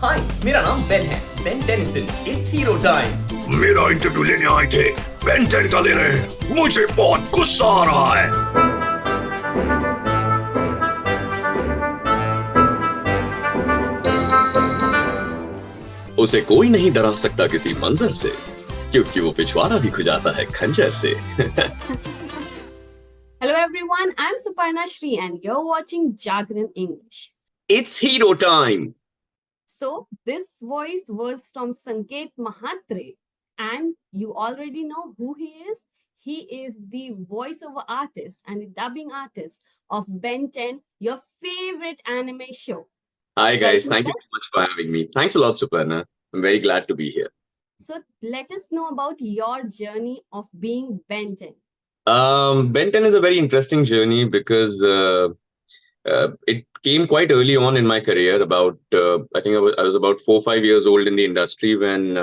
हाय, मेरा नाम बेन है, Ben Tennyson. It's hero time. मेरा इंटरव्यू लेने आए थे, बेन 10 का ले रहे हैं। मुझे बहुत गुस्सा आ रहा है। उसे कोई नहीं डरा सकता किसी मंजर से, क्योंकि वो पिछवाड़ा भी खुजाता है खंजर से। Hello everyone, I'm Suparna Shri and you're watching Jagran English. It's hero time. So this voice was from Sanket Mahatre and you already know who he is. He is the voiceover artist and the dubbing artist of Ben 10, your favorite anime show. Hi guys, Welcome, thank you sir. so much for having me. Thanks a lot, Suparna. I'm very glad to be here. So let us know about your journey of being Ben 10. Ben 10 is a very interesting journey because it came quite early on in my career. I think I was about 4 or 5 years old in the industry when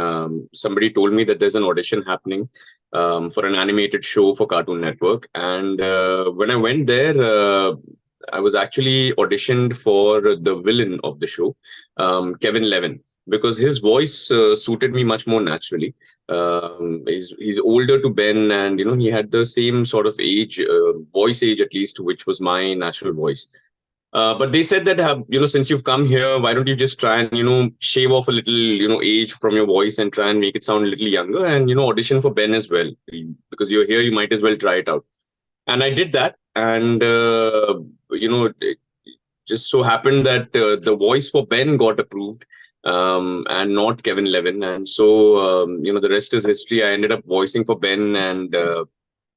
somebody told me that there's an audition happening for an animated show for Cartoon Network. And when I went there, I was actually auditioned for the villain of the show, Kevin Levin, because his voice suited me much more naturally. He's older to Ben, and he had the same sort of age, voice age at least, which was my natural voice. But they said that since you've come here, why don't you just try and shave off a little age from your voice and try and make it sound a little younger, and audition for Ben as well, because you're here, you might as well try it out. And I did that, and it just so happened that the voice for Ben got approved, and not Kevin Levin. And so the rest is history. I ended up voicing for Ben, and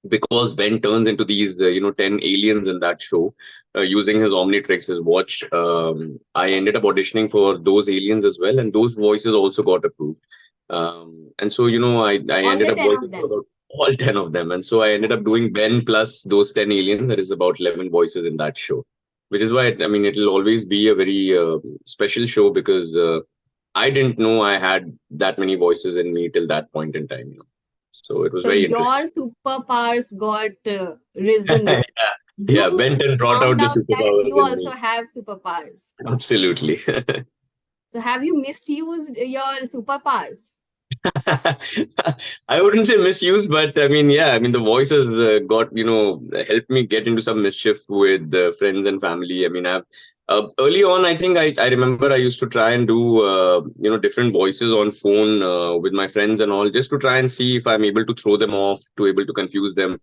because Ben turns into these 10 aliens in that show, using his Omnitrix, his watch, I ended up auditioning for those aliens as well, and those voices also got approved. And so I All ended the up 10 of voicing for them. about all 10 of them. And so I ended up doing Ben plus those 10 aliens. That is about 11 voices in that show, which is why it'll always be a very special show, because I didn't know I had that many voices in me till that point in time. So it was So very interesting. your superpowers got risen. Yeah, yeah. You Ben 10 brought out found the out that superpowers you in also me. have superpowers. Absolutely. So have you misused your superpowers? I wouldn't say misuse, but I mean, yeah, I mean, the voice has got, helped me get into some mischief with friends and family. I mean, early on, I think I remember I used to try and do, different voices on phone with my friends and all, just to try and see if I'm able to throw them off, to able to confuse them.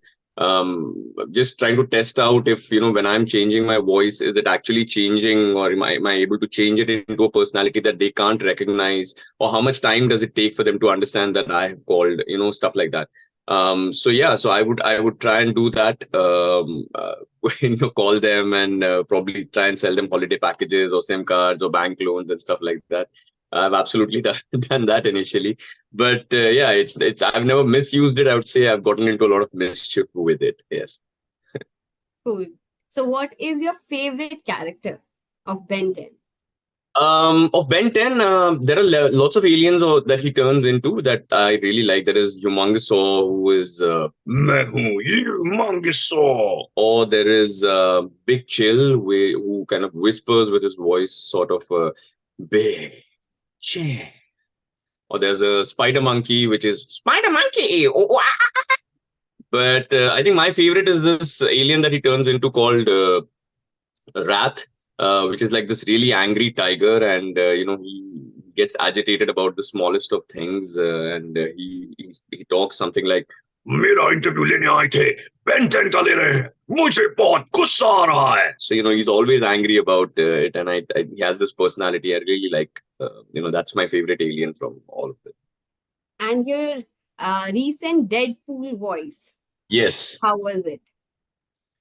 Just trying to test out if, when I'm changing my voice, is it actually changing, or am I able to change it into a personality that they can't recognize, or how much time does it take for them to understand that I have called, stuff like that. So yeah, so I would try and do that, call them and probably try and sell them holiday packages or SIM cards or bank loans and stuff like that. I've absolutely done that initially, but yeah, it's I've never misused it. I would say I've gotten into a lot of mischief with it. Yes. Cool. So what is your favorite character of Ben 10? Of Ben 10, there are lots of aliens that he turns into that I really like. There is Humongousaur, who is मैं हूँ Humongousaur. or there is Big Chill, who kind of whispers with his voice, sort of Big Chill. Or there's a Spider Monkey, which is Spider Monkey. Oh, ah. But I think my favorite is this alien that he turns into called Wrath, which is like this really angry tiger, and he gets agitated about the smallest of things, and he talks something like, मेरा interview लेने आए थे, Ben 10 का ले रहे हैं। मुझे बहुत गुस्सा आ रहा है। so he's always angry about it, and he has this personality I really like. That's my favorite alien from all of it. And your recent Deadpool voice, Yes. how was it?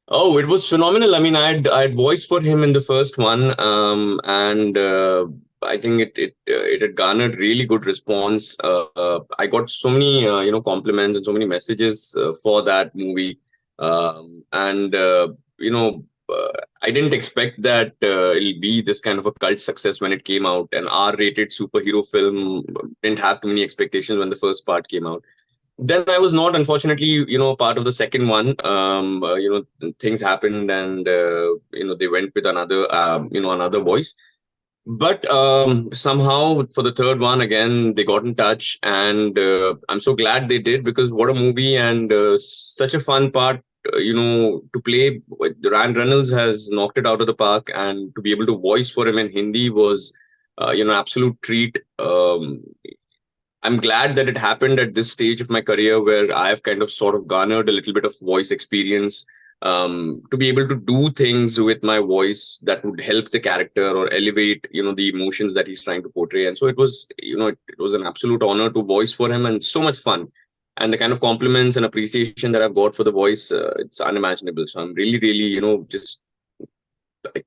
Oh, it was phenomenal. I mean, I'd voiced for him in the first one, and I think it had garnered really good response. I got so many compliments and so many messages for that movie, and I didn't expect that it'll be this kind of a cult success when it came out. An R-rated superhero film didn't have too many expectations when the first part came out. Then I was not, unfortunately, part of the second one. Things happened, and they went with another voice. But somehow for the third one again they got in touch, and I'm so glad they did, because what a movie, and such a fun part, to play. Ryan Reynolds has knocked it out of the park, and to be able to voice for him in Hindi was absolute treat. I'm glad that it happened at this stage of my career where I've kind of sort of garnered a little bit of voice experience, to be able to do things with my voice that would help the character or elevate, the emotions that he's trying to portray. And so it was, it was an absolute honor to voice for him, and so much fun. And the kind of compliments and appreciation that I've got for the voice, it's unimaginable. So I'm really, really, just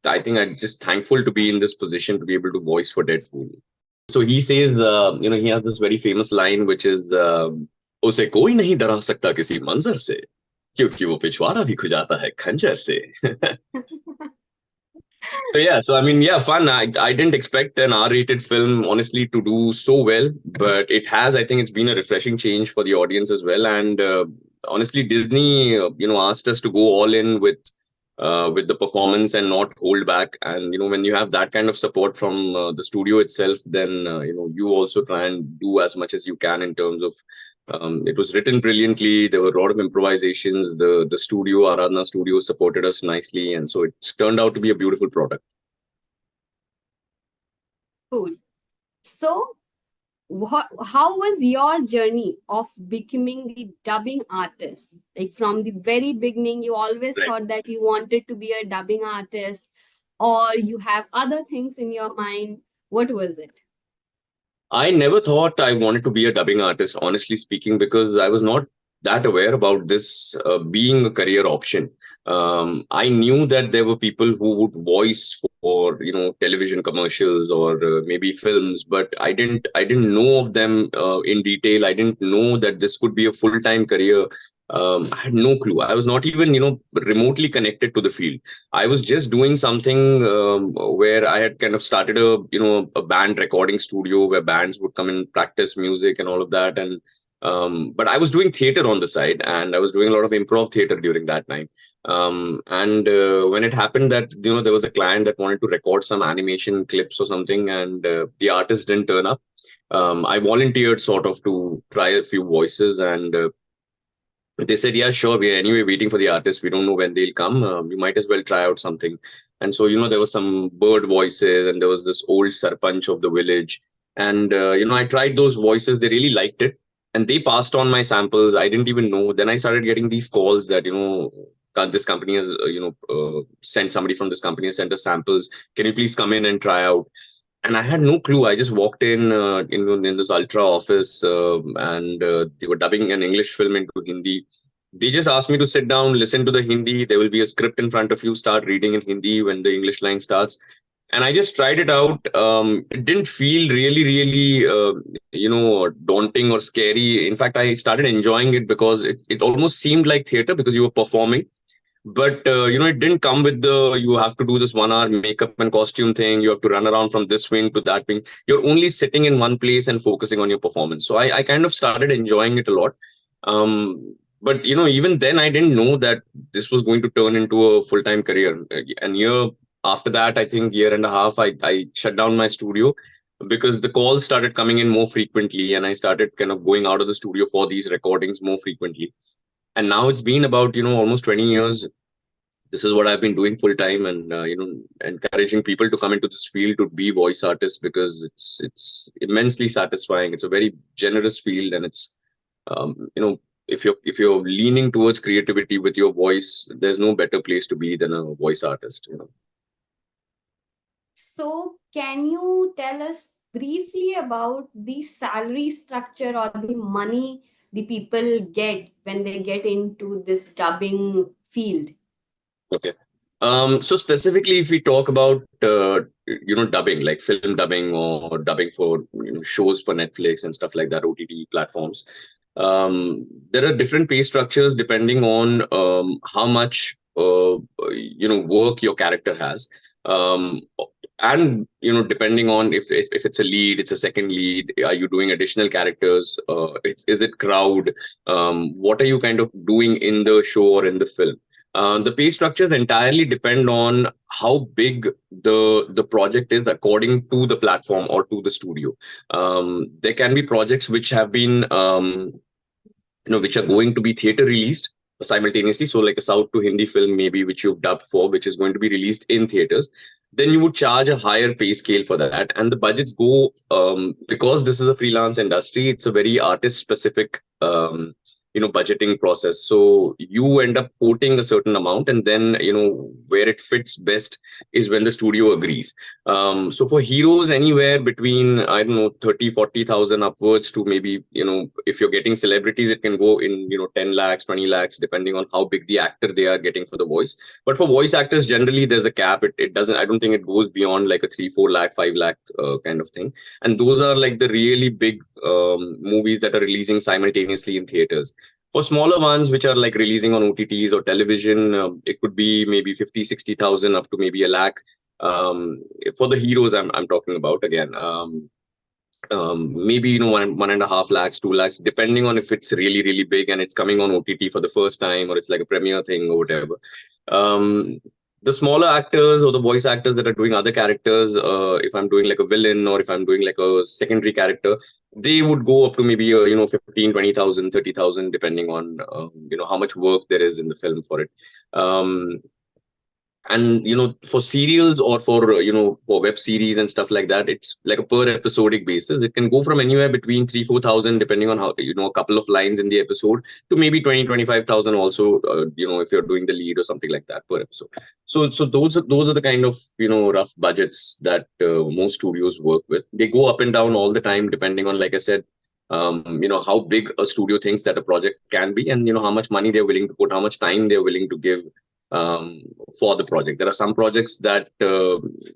I think I'm just thankful to be in this position to be able to voice for Deadpool. So he says, he has this very famous line, which is, उसे कोई नहीं डरा सकता किसी मंजर से, क्योंकि वो पिछवाड़ा भी खुजाता है खंजर से. So yeah, so I mean, yeah, fun. I didn't expect an R-rated film, honestly, to do so well, but it has. I think it's been a refreshing change for the audience as well. And honestly, Disney, asked us to go all in with the performance and not hold back. And when you have that kind of support from the studio itself, then you also try and do as much as you can in terms of. It was written brilliantly. There were a lot of improvisations. The studio, Aradhana Studio, supported us nicely, and so it's turned out to be a beautiful product. Cool. So, how was your journey of becoming the dubbing artist? Like from the very beginning, you always Right. thought that you wanted to be a dubbing artist, or you have other things in your mind. What was it? I never thought I wanted to be a dubbing artist, honestly speaking, because I was not that aware about this being a career option. I knew that there were people who would voice for television commercials or maybe films, but I didn't know of them in detail. I didn't know that this could be a full-time career. I had no clue. I was not even remotely connected to the field. I was just doing something where I had kind of started a band recording studio where bands would come and practice music and all of that. And but I was doing theater on the side, and I was doing a lot of improv theater during that time. And when it happened that there was a client that wanted to record some animation clips or something, and the artist didn't turn up, I volunteered sort of to try a few voices, and they said, yeah, sure, we're anyway waiting for the artist. We don't know when they'll come. We might as well try out something. And so, there was some bird voices, and there was this old sarpanch of the village. And, I tried those voices. They really liked it. And they passed on my samples. I didn't even know. Then I started getting these calls that, this company has, sent somebody from this company has sent us samples. Can you please come in and try out? And I had no clue. I just walked in this Ultra office, and they were dubbing an English film into Hindi. They just asked me to sit down, listen to the Hindi. There will be a script in front of you. Start reading in Hindi when the English line starts. And I just tried it out. It didn't feel really, really, daunting or scary. In fact, I started enjoying it because it almost seemed like theater because you were performing. But it didn't come with you have to do this 1 hour makeup and costume thing. You have to run around from this wing to that wing. You're only sitting in one place and focusing on your performance. So I kind of started enjoying it a lot. But even then I didn't know that this was going to turn into a full-time career. And year after that, I think year and a half, I shut down my studio because the calls started coming in more frequently, and I started kind of going out of the studio for these recordings more frequently. And now it's been about almost 20 years. This is what I've been doing full time, and encouraging people to come into this field to be voice artists, because it's immensely satisfying. It's a very generous field, and it's if you're leaning towards creativity with your voice, there's no better place to be than a voice artist. So, can you tell us briefly about the salary structure or the money the people get when they get into this dubbing field? Okay. So specifically, if we talk about dubbing, like film dubbing or dubbing for shows for Netflix and stuff like that, OTT platforms, there are different pay structures depending on how much work your character has. And depending on if it's a lead, it's a second lead, are you doing additional characters, is it crowd, what are you kind of doing in the show or in the film? The pay structures entirely depend on how big the project is according to the platform or to the studio. There can be projects which have been which are going to be theater released simultaneously. So like a South to Hindi film maybe which you've dubbed for, which is going to be released in theaters. Then you would charge a higher pay scale for that, and the budgets go because this is a freelance industry. It's a very artist specific budgeting process. So you end up quoting a certain amount, and then where it fits best is when the studio agrees. So for heroes, anywhere between, I don't know, 30,000-40,000 upwards to maybe, if you're getting celebrities, it can go in 10 lakhs, 20 lakhs, depending on how big the actor they are getting for the voice. But for voice actors, generally there's a cap. It doesn't, I don't think it goes beyond like a 3-4 lakh, 5 lakh kind of thing. And those are like the really big movies that are releasing simultaneously in theaters. For smaller ones, which are like releasing on OTTs or television, it could be maybe 50,000-60,000 up to maybe a lakh. For the heroes, I'm talking about again. Maybe 1.5 lakhs, 2 lakhs, depending on if it's really, really big and it's coming on OTT for the first time, or it's like a premiere thing or whatever. The smaller actors or the voice actors that are doing other characters, if I'm doing like a villain or if I'm doing like a secondary character, they would go up to maybe 15, 20,000, 30,000, depending on how much work there is in the film for it. And for serials or for for web series and stuff like that, it's like a per episodic basis. It can go from anywhere between 3,000-4,000 depending on how a couple of lines in the episode, to maybe 20,000-25,000 also, if you're doing the lead or something like that per episode. So those are the kind of rough budgets that most studios work with. They go up and down all the time depending on, like I said, how big a studio thinks that a project can be, and how much money they're willing to put, how much time they're willing to give for the project. There are some projects that,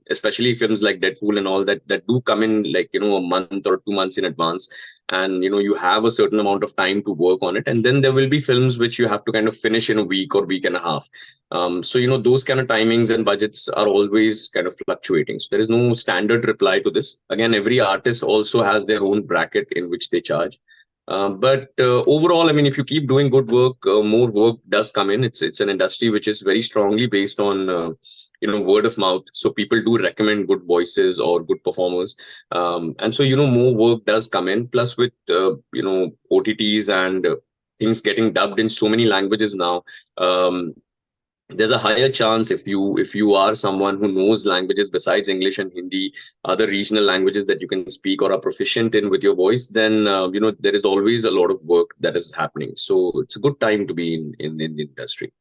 especially films like Deadpool and all that do come in like a month or 2 months in advance, and you have a certain amount of time to work on it. And then there will be films which you have to kind of finish in a week or week and a half. So those kind of timings and budgets are always kind of fluctuating. So there is no standard reply to this. Again, every artist also has their own bracket in which they charge. But overall, I mean, if you keep doing good work, more work does come in. It's an industry which is very strongly based on word of mouth. So people do recommend good voices or good performers, and so more work does come in. Plus, with OTTs and things getting dubbed in so many languages now, there's a higher chance, if you are someone who knows languages besides English and Hindi, other regional languages that you can speak or are proficient in with your voice, then there is always a lot of work that is happening. So it's a good time to be in the industry.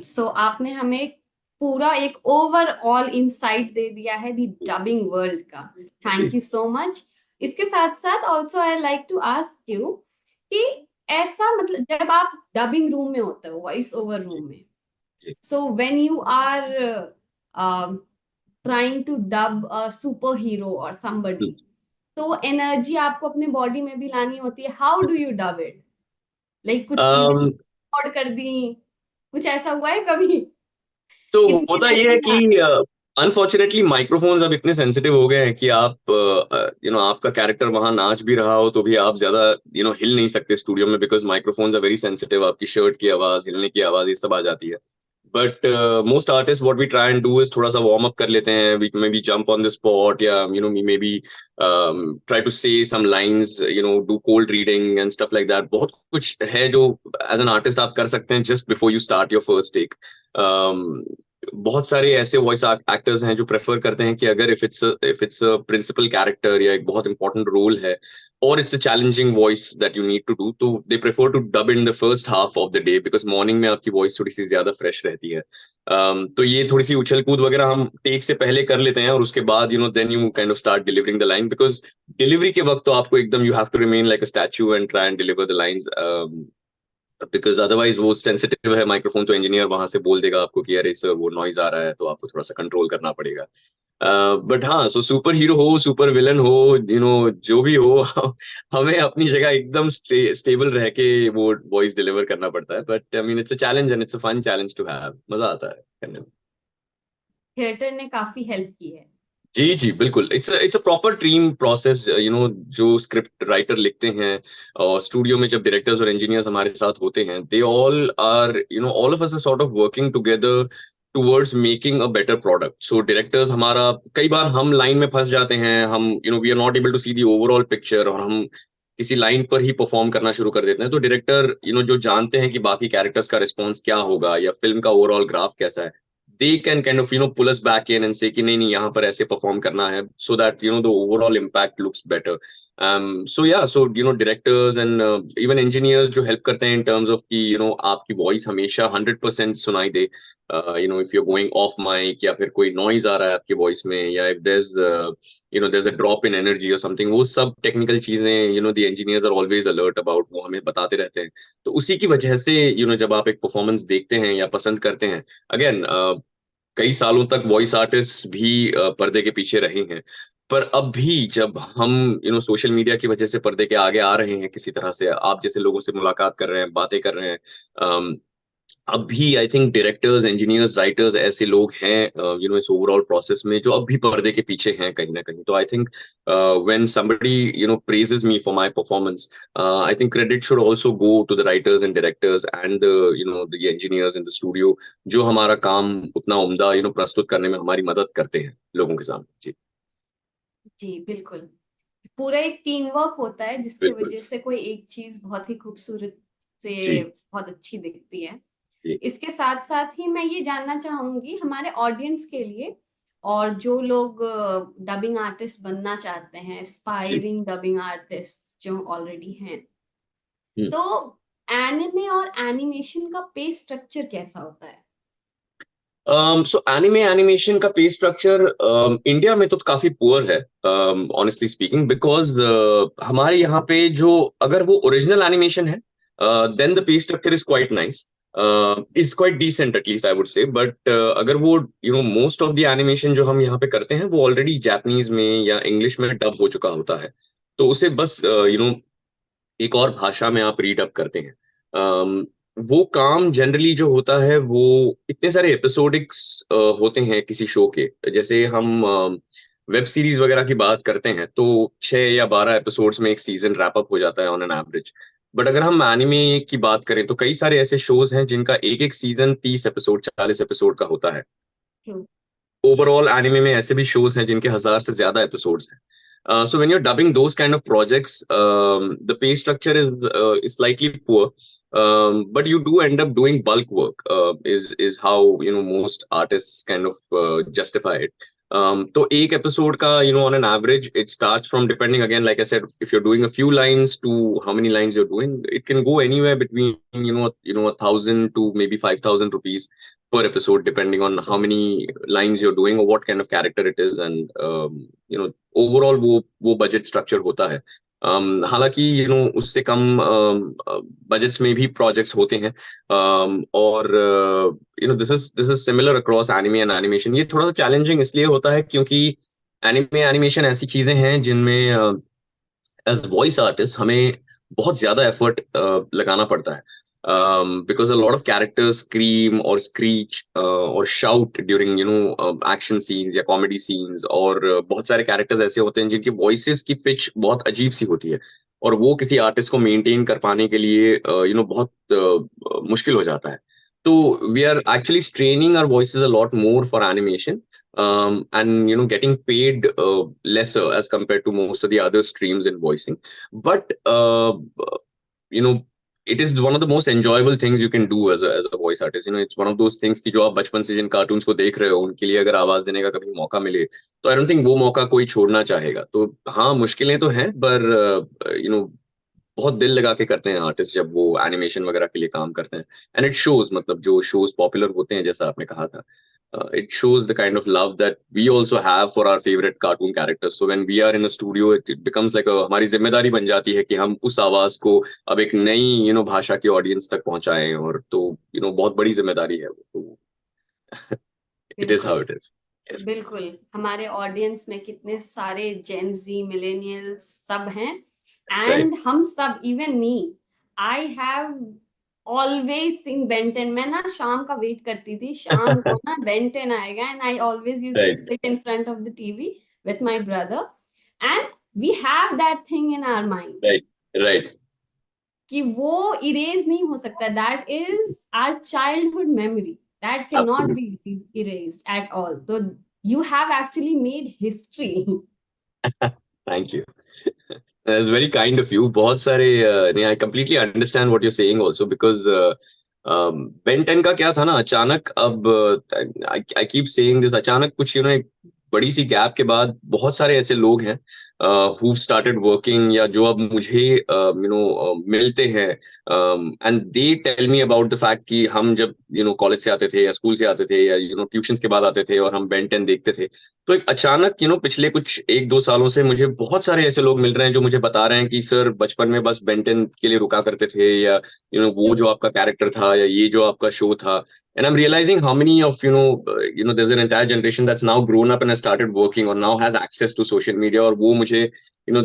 So आपने हमें पूरा एक overall insight दे दिया है the dubbing world का. Thank you so much. इसके साथ साथ also I like to ask you कि ऐसा मतलब जब आप डबिंग रूम में होते हो, वॉइस ओवर रूम में, so when you are trying to dub a superhero और समबडी, तो एनर्जी आपको अपने बॉडी में भी लानी होती है. How do you dub it? Like कुछ चीजें रिकॉर्ड कर दी, कुछ ऐसा हुआ है कभी? तो होता ये है कि अनफॉर्चुनेटली माइक्रोफोन्स अब इतने सेंसिटिव हो गए हैं कि आप आपका कैरेक्टर वहां नाच भी रहा हो तो भी आप ज्यादा हिल नहीं सकते स्टूडियो में, because microphones are very sensitive. आपकी शर्ट की आवाज, हिलने की आवाज, ये सब आ जाती है. But most artist what we try and do is थोड़ा सा वार्म अप कर लेते हैं. We maybe jump on the spot, या maybe try to say some lines, do cold reading and stuff like that. बहुत कुछ है जो एज एन आर्टिस्ट आप कर सकते हैं just before you start your first take. बहुत सारे ऐसे वॉइस एक्टर्स हैं जो प्रेफर करते हैं कि अगर if it's a principal character या एक बहुत इंपॉर्टेंट रोल है और it's a challenging voice that you need to do, तो they prefer to dub in the first half of the day, because morning में आपकी वॉइस थोड़ी सी ज्यादा फ्रेश रहती है. तो ये थोड़ी सी उछल कूद वगैरह हम टेक से पहले कर लेते हैं, और उसके बाद then you kind of start delivering the line, because delivery के वक्त तो आपको एकदम you have to remain like a statue and try and deliver the lines, because otherwise वो सेंसिटिव है माइक्रोफोन, तो इंजीनियर वहां से बोल देगा आपको कि अरे सर वो नॉइज आ रहा है, तो आपको थोड़ा सा कंट्रोल करना पड़ेगा. बट हाँ, सो सुपर हीरो हो, सुपर विलन हो, जो भी हो, हमें अपनी जगह एकदम स्टेबल रह के वो वॉइस डिलीवर करना पड़ता है. But I mean it's a challenge and it's a fun challenge to have. मजा आता है करने में. थिएटर ने काफी हेल्प की है जी बिल्कुल, it's a proper team process, जो स्क्रिप्ट राइटर लिखते हैं और स्टूडियो में जब डायरेक्टर्स और इंजीनियर्स हमारे साथ होते हैं, they all are, all of us are sort of working together towards making a better product. So directors हमारा, कई बार हम लाइन में फंस जाते हैं, हम we are not able to see the overall picture, और हम किसी लाइन पर ही परफॉर्म करना शुरू कर देते हैं। तो डायरेक्टर जो जानते हैं कि बाकी कैरेक्टर्स का रिस्पॉन्स क्या होगा या फिल्म का ओवरऑल ग्राफ कैसा है, they can kind of pull us back in and say कि नहीं नहीं यहाँ पर ऐसे परफॉर्म करना है, so that the overall impact looks better. So yeah, so directors and even engineers जो help करते हैं in terms of कि आपकी voice हमेशा 100% सुनाई दे, if you're going off mic या फिर कोई noise आ रहा है आपकी voice में, या if there's a drop in energy or something, वो सब technical चीजें the engineers are always alert about, वो हमें बताते रहते हैं। तो उसी की वजह से जब आप एक परफॉर्मेंस देखते हैं या पसंद करते हैं, अगेन कई सालों तक वॉइस आर्टिस्ट भी पर्दे के पीछे रहे हैं, पर अब भी जब हम सोशल मीडिया की वजह से पर्दे के आगे आ रहे हैं, किसी तरह से आप जैसे लोगों से मुलाकात कर रहे हैं, बातें कर रहे हैं, अब भी I think directors, engineers, writers ऐसे लोग हैं इस ओवरऑल प्रोसेस में जो अब भी पर्दे के पीछे हैं कहीं ना कहीं। तो I think when somebody praises me for my performance, I think credit should also go to the writers and directors and the engineers in the studio, जो हमारा काम उतना उम्दा प्रस्तुत करने में हमारी मदद करते हैं लोगों के सामने। जी जी बिल्कुल, पूरा एक टीम वर्क होता है जिसकी बिल्कुल। वजह से कोई एक चीज बहुत ही खूबसूरत से जी बहुत अच्छी दिखती है। जी इसके साथ साथ ही मैं ये जानना चाहूंगी हमारे ऑडियंस के लिए, और जो लोग डबिंग आर्टिस्ट बनना चाहते हैं, जी। एस्पायरिंग डबिंग आर्टिस्ट जो ऑलरेडी हैं, हम्म। तो एनिमे और एनिमेशन का पे स्ट्रक्चर कैसा होता है? सो एनिमे एनिमेशन का पे स्ट्रक्चर इंडिया में तो काफी पुअर है, ऑनेस्टली स्पीकिंग, बिकॉज हमारे यहाँ पे जो, अगर वो ओरिजिनल एनिमेशन है, then the pay structure is quite nice, is quite decent at least I would say. But अगर वो मोस्ट ऑफ द एनिमेशन जो हम यहाँ पे करते हैं वो ऑलरेडी जापानीज में या इंग्लिश में डब हो चुका होता है, तो उसे बस एक और भाषा में आप रीड अप करते हैं। वो काम जनरली जो होता है वो इतने सारे एपिसोडिक्स होते हैं किसी शो के, जैसे हम वेब सीरीज वगैरह की बात करते हैं तो 6 या 12 एपिसोड्स में एक सीजन रैप अप हो जाता है ऑन एन एवरेज। बट अगर हम एनिमे की बात करें तो कई सारे ऐसे शोज हैं जिनका एक एक सीजन 30 एपिसोड 40 एपिसोड का होता है। हम्म। ओवरऑल एनिमे में ऐसे भी शोज हैं जिनके 1000 से ज्यादा एपिसोड्स हैं। So when you're dubbing those kind of projects, the pay structure is slightly poor, but you do end up doing bulk work. Is how most artists kind of justify it. तो एक episode का on an average it starts from, depending again like I said, if you're doing a few lines to how many lines you're doing, it can go anywhere between 1,000 to maybe 5,000 rupees per episode, depending on how many lines you're doing or what kind of character it is, and overall वो budget structure होता है। हालांकि उससे कम budgets में भी projects होते हैं, और this is similar across anime and animation. ये थोड़ा सा चैलेंजिंग इसलिए होता है क्योंकि एनिमे एनिमेशन ऐसी चीजें हैं जिनमें एज वॉइस आर्टिस्ट हमें बहुत ज्यादा एफर्ट लगाना पड़ता है, because a lot of characters scream or screech or shout during action scenes या comedy scenes, और बहुत सारे characters ऐसे होते हैं जिनकी voices की pitch बहुत अजीब सी होती है, और वो किसी आर्टिस्ट को मेंटेन कर पाने के लिए बहुत मुश्किल हो जाता है। तो we are actually straining our voices a lot more for animation, and getting paid lesser as compared to most of the other streams in voicing. But you know it is one of the most enjoyable things you can do as a voice artist. It's one of those things कि जो आप बचपन से जिन cartoons को देख रहे हो उनके लिए अगर आवाज देने का कभी मौका मिले तो आई डोंट थिंक वो मौका कोई छोड़ना चाहेगा। तो हाँ, मुश्किलें तो हैं, पर बहुत दिल लगा के करते हैं आर्टिस्ट जब वो एनिमेशन वगैरह के लिए काम करते हैं, एंड इट शोज, मतलब जो शोज पॉपुलर होते हैं जैसा आपने कहा था, it shows the kind of love that we also have for our favorite cartoon characters. So when we are in a studio, it becomes like हमारी जिम्मेदारी बन जाती है कि हम उस आवाज को अब एक नई भाषा की ऑडियंस तक पहुंचाएं, और तो बहुत बड़ी जिम्मेदारी है वो। तो it is how बिल्कुल it is. Yes. बिल्कुल, हमारे ऑडियंस में कितने सारे जेन जी मिलेनियल्स सब हैं, Right. एंड हम सब, even me, I have always seen Ben 10. मैं ना शाम का वेट करती थी, शाम को ना Ben 10 आएगा, and I always used to Right, sit in front of the TV with my brother, and we have that thing in our mind right, right. कि वो erase नहीं हो सकता. That is our childhood memory. That cannot Absolutely. be erased at all. So you have actually made history. Thank you. That's very kind of you. बहुत सारे नहीं, I completely understand what you're saying also because Ben 10 का क्या था ना, अचानक अब I keep saying this, अचानक कुछ एक बड़ी सी गैप के बाद बहुत सारे ऐसे लोग हैं who started working या जो अब मुझे मिलते हैं and they tell me about the fact कि हम जब कॉलेज से आते थे या स्कूल से आते थे या ट्यूशंस के बाद आते थे और हम Ben 10 देखते थे, तो एक अचानक पिछले कुछ 1-2 सालों से मुझे बहुत सारे ऐसे लोग मिल रहे हैं जो मुझे बता रहे हैं कि सर बचपन में बस Ben 10 के लिए रुका करते थे या वो जो आपका कैरेक्टर था या ये जो आपका शो था. And I'm realizing how many of there's an entire generation that's now grown up and has started working or now has access to social media, और वो मुझे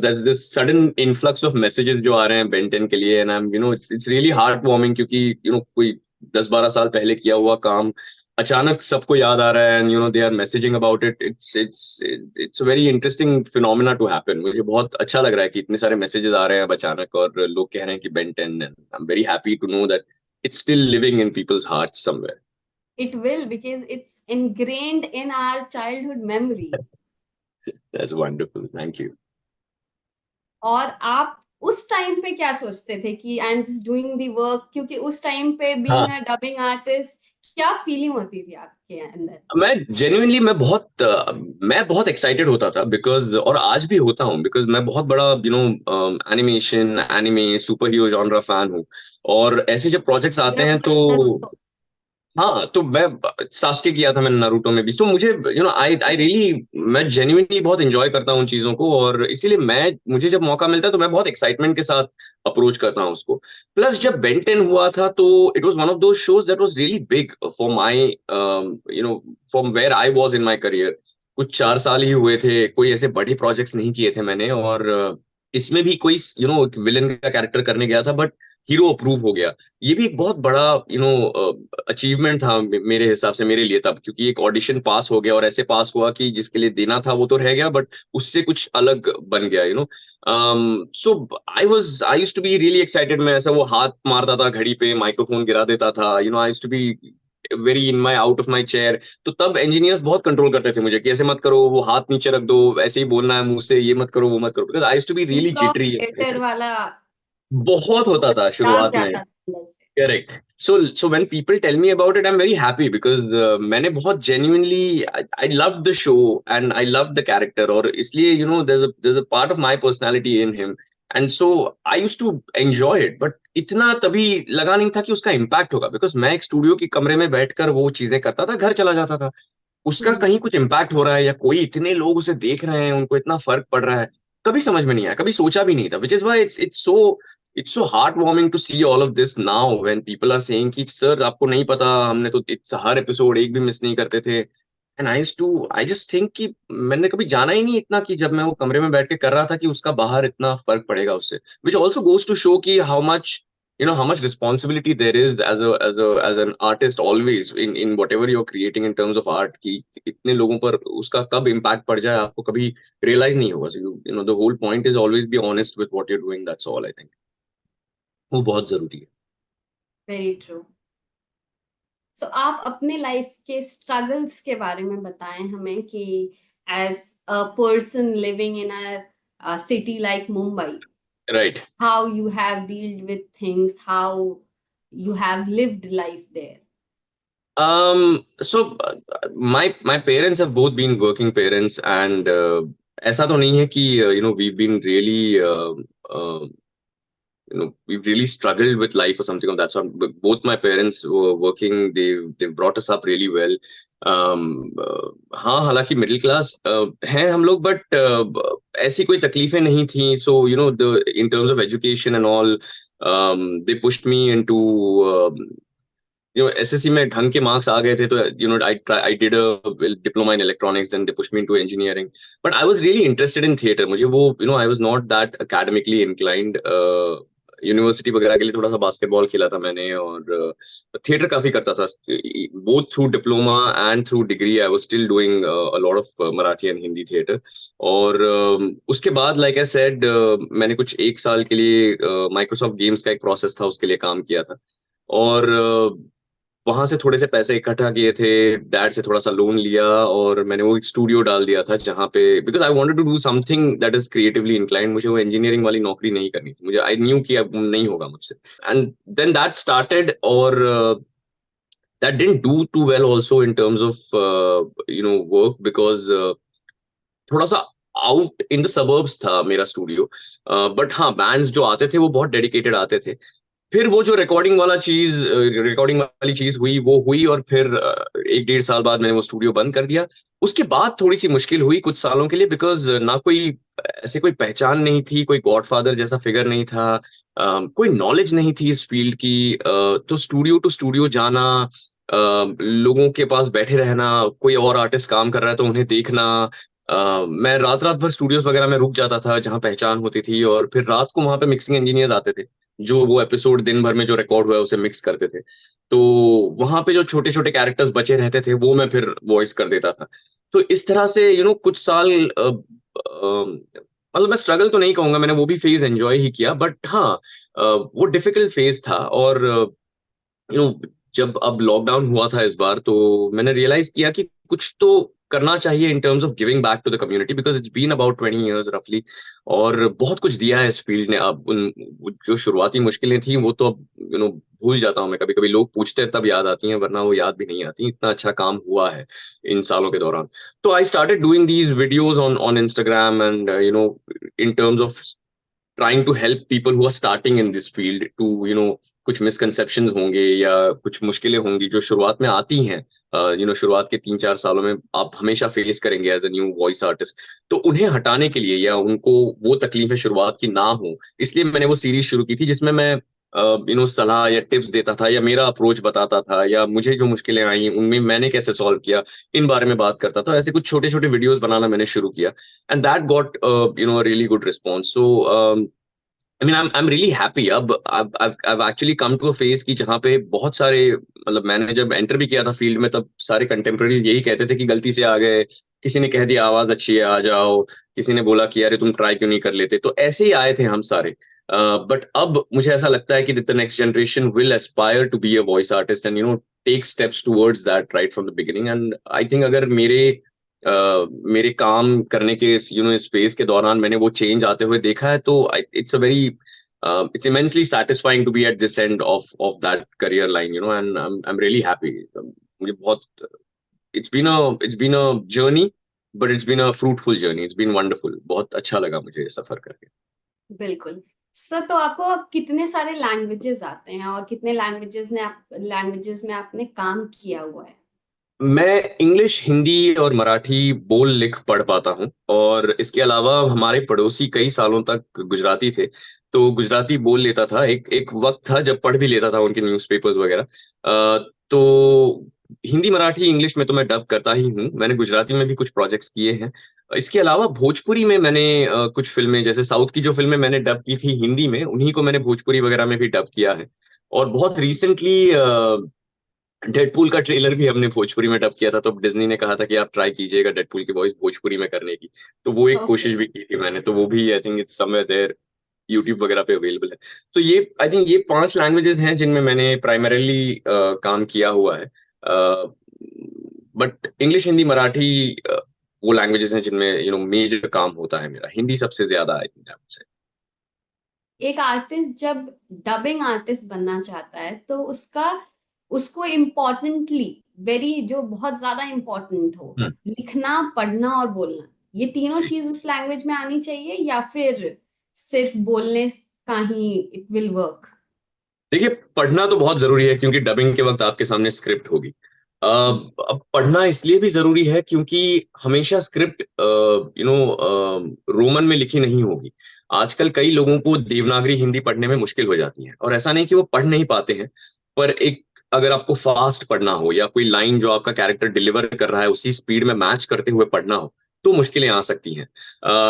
there's this sudden influx of messages जो आ रहे हैं Ben 10 के लिए, and I'm it's really heartwarming क्योंकि कोई 10-12 साल पहले किया हुआ काम अचानक सबको याद आ रहा है and they are messaging about it. It's a very interesting phenomena to happen. मुझे बहुत अच्छा लग रहा है कि इतने सारे messages आ रहे हैं अब अचानक और लोग कह रहे हैं कि Ben 10, and I'm very happy to know that it's still living in people's hearts somewhere. It will, because it's ingrained in our childhood memory. That's wonderful. Thank you. और आप उस टाइम पे क्या सोचते थे कि I am just doing the work, क्योंकि उस टाइम पे बीइंग अ डबिंग आर्टिस्ट क्या फीलिंग होती थी आपके अंदर? मैं जेन्युइनली मैं बहुत एक्साइटेड होता था बिकॉज, और आज भी होता हूँ बिकॉज मैं बहुत बड़ा animation, anime, super hero genre fan हूँ. और ऐसे जब प्रोजेक्ट्स आते हैं तो हाँ, तो मैं सास्के किया था मैंने नारुतो में भी, तो मुझे आई रियली मैं जेन्युइनली बहुत एंजॉय करता हूँ उन चीजों को, और इसीलिए मुझे जब मौका मिलता है तो मैं बहुत एक्साइटमेंट के साथ अप्रोच करता हूँ उसको. प्लस जब Ben 10 हुआ था तो it was one of those shows that was really big for my from where I was in my career. कुछ 4 साल ही हुए थे, कोई ऐसे बड़े प्रोजेक्ट्स नहीं किए थे मैंने, और इसमें भी कोई विलन का कैरेक्टर करने गया था बट हीरो अप्रूव हो गया. ये भी एक बहुत बड़ा अचीवमेंट था मेरे हिसाब से मेरे लिए तब, क्योंकि एक ऑडिशन पास हो गया और ऐसे पास हुआ कि जिसके लिए देना था वो तो रह गया बट उससे कुछ अलग बन गया. So I used to be really excited. मैं ऐसा वो हाथ मारता था घड़ी पे, माइक्रोफोन गिरा देता था, I used to be very in my out of my chair. तो तब इंजीनियर्स बहुत कंट्रोल करते थे मुझे कि ऐसे मत करो, वो हाथ नीचे रख दो, ऐसे ही बोलना है मुंह से, ये मत करो वो मत करो, because I used to be really jittery. Theatre वाला बहुत होता था शुरुआत में. Correct. So when people tell me about it, I'm very happy because मैंने बहुत genuinely I loved the show and I loved the character, और इसलिए there's a part of my personality in him, and so I used to enjoy it. But इतना तभी लगा नहीं था कि उसका impact होगा, because मैं एक स्टूडियो के कमरे में बैठकर वो चीजें करता था, घर चला जाता था. उसका कहीं कुछ impact हो रहा है या कोई इतने लोग उसे देख रहे हैं, उनको इतना फर्क पड़ रहा है, कभी समझ में नहीं आया, कभी सोचा भी नहीं था. Which is why it's so heartwarming to see all of this now when people are saying कि सर आपको नहीं पता, हमने तो हर एपिसोड एक भी मिस नहीं करते थे. And I just think कि मैंने कभी जाना ही नहीं इतना कि जब मैं वो कमरे में बैठ के कर रहा था कि उसका बाहर इतना फर्क पड़ेगा उससे. Which also goes to show कि how much responsibility there is as an artist always in whatever you're creating in terms of art, कि इतने लोगों पर उसका कब impact पड़ जाए आपको कभी realize नहीं होगा. So the whole point is always be honest with what you're doing. That's all I think. वो बहुत जरूरी है. Very true. सो आप अपने लाइफ के स्ट्रगल्स के बारे में बताएं हमें कि as a person living in a city like Mumbai, Right. how you have dealt with things, how you have lived life there. So my parents have both been working parents, and ऐसा तो नहीं है कि we've been really we've really struggled with life or something of that sort. Both my parents were working. They brought us up really well. हाँ, हालांकि middle class हैं हम लोग, बट ऐसी कोई तकलीफें नहीं थी. सो in terms of education and all, they pushed me into SSC में ढंग के मार्क्स आ गए थे, तो I did a diploma in electronics, then they pushed me into engineering. But I was really interested in theater. मुझे वो I was not that academically inclined university वगैरह के लिए थोड़ा सा बास्केटबॉल खेला था मैंने, और थिएटर काफी करता था, both through diploma and through degree I was still doing a lot of Marathi and Hindi theatre. और उसके बाद लाइक आई सेड मैंने कुछ एक साल के लिए माइक्रोसॉफ्ट गेम्स का एक प्रोसेस था उसके लिए काम किया था, और वहां से थोड़े से पैसे इकट्ठा किए थे, डैड से थोड़ा सा लोन लिया, और मैंने वो एक स्टूडियो डाल दिया था जहाँ पे, because I wanted to do something that is creatively inclined. मुझे वो इंजीनियरिंग वाली नौकरी नहीं करनी थी, मुझे आई न्यू कि अब नहीं होगा मुझसे। एंड देन दैट स्टार्टेड, और that didn't do too well also in terms of work, because थोड़ा सा आउट इन द सबर्ब्स था मेरा स्टूडियो। बट हाँ, बैंड्स जो आते थे वो बहुत डेडिकेटेड आते थे। फिर वो जो रिकॉर्डिंग वाली चीज हुई वो हुई, और फिर 1-1.5 साल बाद मैंने वो स्टूडियो बंद कर दिया। उसके बाद थोड़ी सी मुश्किल हुई कुछ सालों के लिए, बिकॉज ना कोई ऐसे कोई पहचान नहीं थी, कोई गॉडफादर जैसा फिगर नहीं था, कोई नॉलेज नहीं थी इस फील्ड की। तो स्टूडियो टू स्टूडियो जाना, लोगों के पास बैठे रहना, कोई और आर्टिस्ट काम कर रहा है तो उन्हें देखना। मैं रात रात भर स्टूडियोज वगैरह में रुक जाता था जहाँ पहचान होती थी, और फिर रात को वहां पे मिक्सिंग इंजीनियर्स आते थे जो वो एपिसोड दिन भर में जो रिकॉर्ड हुआ है उसे मिक्स करते थे। तो वहां पे जो छोटे छोटे कैरेक्टर्स बचे रहते थे वो मैं फिर वॉइस कर देता था। तो इस तरह से कुछ साल मतलब मैं स्ट्रगल तो नहीं कहूंगा, मैंने वो भी फेज एंजॉय ही किया, बट हाँ वो डिफिकल्ट फेज था। और जब अब लॉकडाउन हुआ था इस बार, तो मैंने रियलाइज किया कि कुछ तो करना चाहिए in terms of giving back to the community, because it's been about 20 years रफली, और बहुत कुछ दिया है इस फील्ड ने। अब उन जो शुरुआती मुश्किलें थी वो तो अब भूल जाता हूँ मैं, कभी कभी लोग पूछते हैं तब याद आती हैं, वरना वो याद भी नहीं आती। इतना अच्छा काम हुआ है इन सालों के दौरान। तो I started doing these videos on Instagram, and in terms of trying to help people who are starting in this field to कुछ मिसकंसेप्शंस होंगे या कुछ मुश्किलें होंगी जो शुरुआत में आती हैं। शुरुआत के 3-4 सालों में आप हमेशा फेस करेंगे as a new voice artist. तो उन्हें हटाने के लिए, या उनको वो तकलीफें शुरुआत की ना हो, इसलिए मैंने वो सीरीज शुरू की थी जिसमें मैं सलाह या टिप्स देता था, या मेरा अप्रोच बताता था, या मुझे जो मुश्किलें आई उनमें मैंने कैसे सॉल्व किया, इन बारे में बात करता था। ऐसे कुछ छोटे छोटे वीडियोस बनाना मैंने शुरू किया, and that got really good response. So I mean, I'm really happy. अब I've actually come to a phase की जहाँ पे बहुत सारे, मतलब मैंने जब एंटर भी किया था फील्ड में तब सारे कंटेम्प्रेरी यही कहते थे कि गलती से आ गए, किसी ने कह दिया आवाज अच्छी है आ जाओ, किसी ने बोला कि अरे तुम ट्राई क्यों नहीं कर लेते। तो ऐसे ही आए थे हम सारे। बट अब मुझे ऐसा लगता है कि the next generation will aspire to be a voice artist, and take steps towards that right from the beginning. And I think अगर मेरे काम करने के स्पेस के दौरान मैंने वो चेंज आते हुए देखा है, तो it's immensely satisfying to be at this end of that career line, and I'm really happy. मुझे बहुत it's been a journey, but it's been a fruitful journey. It's been wonderful. बहुत अच्छा लगा मुझे सफर करके। बिल्कुल सर। तो आपको कितने सारे लैंग्वेजेस आते हैं और कितने लैंग्वेजेस में आपने काम किया हुआ है? मैं इंग्लिश, हिंदी और मराठी बोल लिख पढ़ पाता हूँ, और इसके अलावा हमारे पड़ोसी कई सालों तक गुजराती थे, तो गुजराती बोल लेता था। एक वक्त था जब पढ़ भी लेता था उनके न्यूज़पेपर्स वगैरह। तो हिंदी, मराठी, इंग्लिश में तो मैं डब करता ही हूँ। मैंने गुजराती में भी कुछ प्रोजेक्ट्स किए हैं। इसके अलावा भोजपुरी में मैंने कुछ फिल्में, जैसे साउथ की जो फिल्में मैंने डब की थी हिंदी में, उन्हीं को मैंने भोजपुरी वगैरह में भी डब किया है। और बहुत रिसेंटली डेडपूल का ट्रेलर भी हमने भोजपुरी में डब किया था, तो डिज्नी ने कहा था कि आप ट्राई कीजिएगा डेडपूल की वॉइस भोजपुरी में करने की। तो वो एक कोशिश भी की थी मैंने, तो वो भी I think it's somewhere there, YouTube वगैरह पे अवेलेबल है। तो ये आई थिंक ये 5 लैंग्वेजेस हैं जिनमें मैंने प्राइमरीली काम किया हुआ है। बट इंग्लिश, हिंदी, मराठी वो लैंग्वेजेस हैं जिनमें मेजर काम होता है मेरा। हिंदी सबसे ज्यादा आई थिंक आपसे। एक आर्टिस्ट जब डबिंग आर्टिस्ट बनना चाहता है तो उसको इम्पोर्टेंटली जो बहुत ज्यादा इम्पोर्टेंट हो, लिखना, पढ़ना और बोलना, ये तीनों चीज उस लैंग्वेज में आनी चाहिए, या फिर सिर्फ बोलने का ही इट विल वर्क? देखिए, पढ़ना तो बहुत जरूरी है क्योंकि डबिंग के वक्त आपके सामने स्क्रिप्ट होगी। अब पढ़ना इसलिए भी जरूरी है क्योंकि हमेशा स्क्रिप्ट रोमन में लिखी नहीं होगी। आजकल कई लोगों को देवनागरी हिंदी पढ़ने में मुश्किल हो जाती है, और ऐसा नहीं कि वो पढ़ नहीं पाते हैं, पर अगर आपको फास्ट पढ़ना हो, या कोई लाइन जो आपका कैरेक्टर डिलीवर कर रहा है उसी स्पीड में मैच करते हुए पढ़ना हो, तो मुश्किलें आ सकती हैं।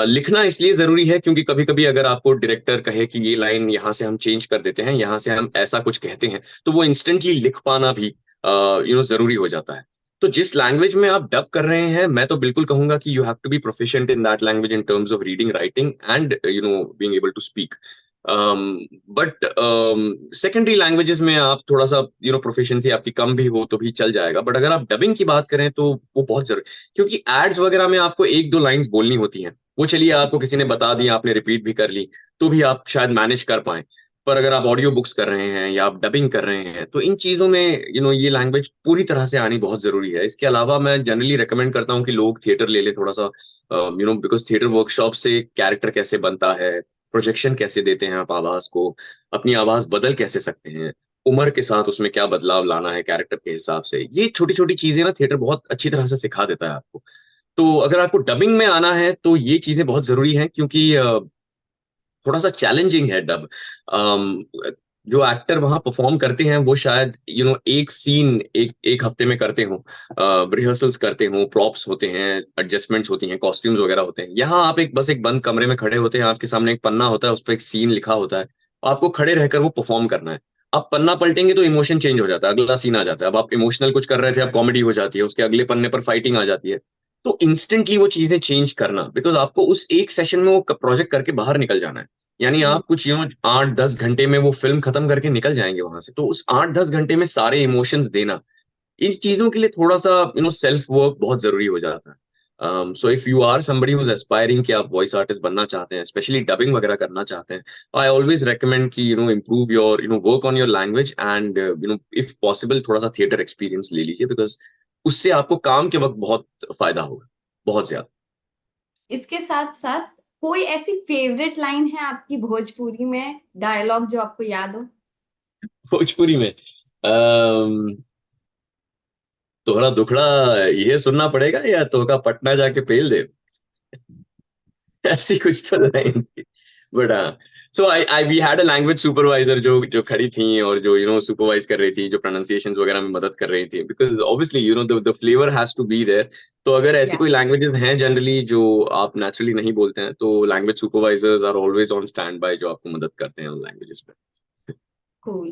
लिखना इसलिए जरूरी है क्योंकि कभी कभी अगर आपको डायरेक्टर कहे कि ये लाइन यहाँ से हम चेंज कर देते हैं, यहाँ से हम ऐसा कुछ कहते हैं, तो वो इंस्टेंटली लिख पाना भी जरूरी हो जाता है। तो जिस लैंग्वेज में आप डब कर रहे हैं, मैं तो बिल्कुल कहूंगा कि you have to be proficient in that language in terms of reading, writing and being able to speak. But secondary languages में आप थोड़ा सा प्रोफिशिएंसी आपकी कम भी हो तो भी चल जाएगा। बट अगर आप डबिंग की बात करें तो वो बहुत जरूरी, क्योंकि एड्स वगैरह में आपको एक दो लाइंस बोलनी होती हैं, वो चलिए आपको किसी ने बता दी, आपने रिपीट भी कर ली, तो भी आप शायद मैनेज कर पाए। पर अगर आप ऑडियो बुक्स कर रहे हैं या आप डबिंग कर रहे हैं, तो इन चीजों में ये लैंग्वेज पूरी तरह से आनी बहुत जरूरी है। इसके अलावा मैं जनरली रेकमेंड करता हूँ कि लोग थिएटर ले लें थोड़ा सा, बिकॉज थिएटर वर्कशॉप से कैरेक्टर कैसे बनता है, प्रोजेक्शन कैसे देते हैं आप आवाज को, अपनी आवाज बदल कैसे सकते हैं, उम्र के साथ उसमें क्या बदलाव लाना है कैरेक्टर के हिसाब से, ये छोटी छोटी चीजें ना थिएटर बहुत अच्छी तरह से सिखा देता है आपको। तो अगर आपको डबिंग में आना है तो ये चीजें बहुत जरूरी हैं, क्योंकि थोड़ा सा चैलेंजिंग है डब। जो एक्टर वहां परफॉर्म करते हैं वो शायद एक सीन एक हफ्ते में करते हो, रिहर्सल्स करते हो, प्रॉप्स होते हैं, एडजस्टमेंट्स होती हैं, कॉस्ट्यूम्स वगैरह होते हैं। यहाँ आप बस एक बंद कमरे में खड़े होते हैं, आपके सामने एक पन्ना होता है, उस पर एक सीन लिखा होता है, आपको खड़े रहकर वो परफॉर्म करना है। आप पन्ना पलटेंगे तो इमोशन चेंज हो जाता है, अगला सीन आ जाता है। अब आप इमोशनल कुछ कर रहे थे, अब कॉमेडी हो जाती है, उसके अगले पन्ने पर फाइटिंग आ जाती है। तो इंस्टेंटली वो चीजें चेंज करना, बिकॉज आपको उस एक सेशन में वो प्रोजेक्ट करके बाहर निकल जाना है। यानी आप कुछ 8-10 घंटे में वो फिल्म खत्म करके निकल जाएंगे वहां से, तो उस 8-10 घंटे में सारे इमोशंस देना, इन चीजों के लिए थोड़ा सा सेल्फ वर्क बहुत जरूरी हो जाता है। So if you are somebody who is aspiring कि आप वॉइस आर्टिस्ट बनना चाहते हैं, स्पेशली डबिंग वगैरह करना चाहते हैं, आई ऑलवेज रेकमेंड कि improve your work on your language and if possible थोड़ा सा थिएटर एक्सपीरियंस ले लीजिए, बिकॉज उससे आपको काम के वक्त बहुत फायदा होगा, बहुत ज्यादा। इसके साथ साथ कोई ऐसी फेवरेट लाइन है आपकी भोजपुरी में, डायलॉग जो आपको याद हो? भोजपुरी में तोहरा दुखड़ा ये सुनना पड़ेगा या तोहका पटना जाके पेल दे, ऐसी कुछ तो लाइन थी। बट हाँ, so I we had a language supervisor जो खड़ी थी और जो सुपरवाइज कर रही थी, जो प्रोनाउंसिएशंस वगैरह में मदद कर रही थी, because obviously the flavour has to be there. तो अगर ऐसी Yeah. कोई लैंग्वेजेस हैं जनरली जो आप नेचुरली नहीं बोलते हैं, तो language supervisors are always on stand by, जो आपको मदद करते हैं उन लैंग्वेजेस पे। Cool.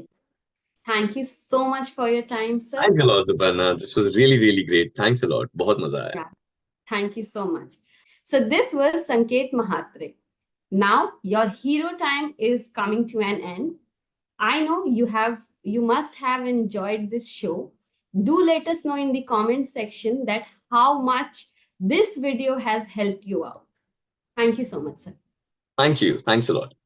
Thank you so much for your time, sir. Thanks a lot, Suparna. This was really, really great. Thanks a lot. बहुत मजा आया। Yeah. Thank you so much. So this was Sanket Mahatre. Now your hero time is coming to an end. I know you must have enjoyed this show. Do let us know in the comment section that how much this video has helped you out. Thank you so much, sir. Thank you. Thanks a lot.